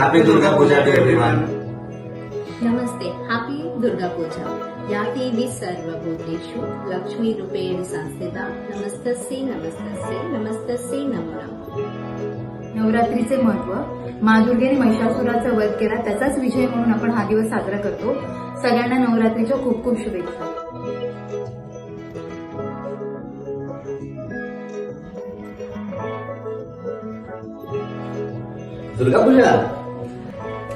Happy Durga Puja to everyone. नमस्ते, happy Durga Puja. या देवी सर्वभूतेषु लक्ष्मी रूपेण संस्थिता नमस्तस्यै नमस्तस्यै नमस्तस्यै नमो नमः। नवरात्रीचे महत्व, माँ दुर्गेने महिषासुराचा वध केला त्याचाच विजय म्हणून आपण हा दिवस साजरा करतो। सगळ्यांना नवरात्रीच्या खूप खूप शुभेच्छा।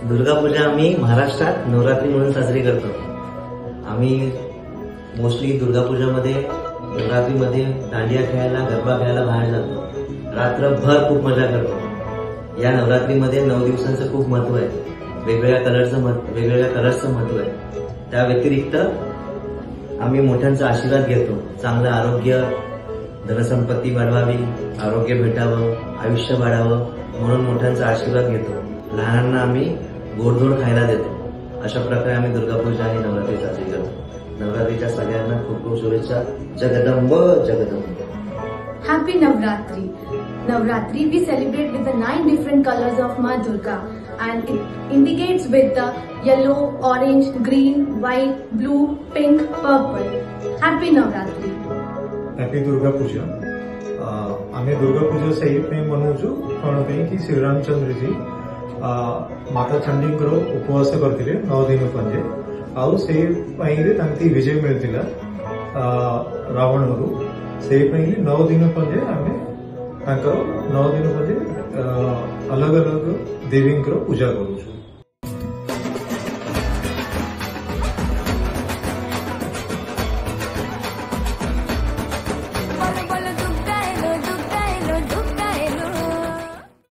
दुर्गा पूजा आम्ही महाराष्ट्रात नवरात्री म्हणून साजरी करतो। आम्ही मोस्टली दुर्गा पूजामध्ये नवरात्रीमध्ये दांडिया खेळायला, गरबा खेळायला बाहेर जातो। रात्रभर खूप मजा करतो। या नवरात्रीमध्ये 9 दिवसांचं खूप महत्व आहे। वेगवेगळ्या कलर्सचं महत्व आहे। त्या व्यतिरिक्त आम्ही मोठ्यांचा आशीर्वाद घेतो। चांगलं आरोग्य, धनसंपत्ती वाढवावी, आरोग्य भेटावं, आयुष्य वाढावं म्हणून मोठ्यांचा आशीर्वाद घेतो। लहानांना आम्ही गोडधोड खायला देतो। अशा प्रकारे आम्ही दुर्गा पूजा आणि नवरात्री साजरी करतो। नवरात्रीच्या सगळ्यांना खूप खूप शुभेच्छा। Jagdamb Jagdamb. Happy Navratri. Navratri we celebrate with the 9 different colors of Ma Durga and it indicates with the yellow, orange, green, white, blue, pink, purple. Happy Navratri. Happy Durga Puja. आम्ही दुर्गा पूजा सही में मनाऊँ कौन कि श्रीरामचंद्र जी माता चंडींकर उपवास करते 9 दिन पंजे आउ से विजय मिलता रावण से 9 दिन पंजे आम 9 दिन पंजे अलग अलग देवी पूजा करूँ।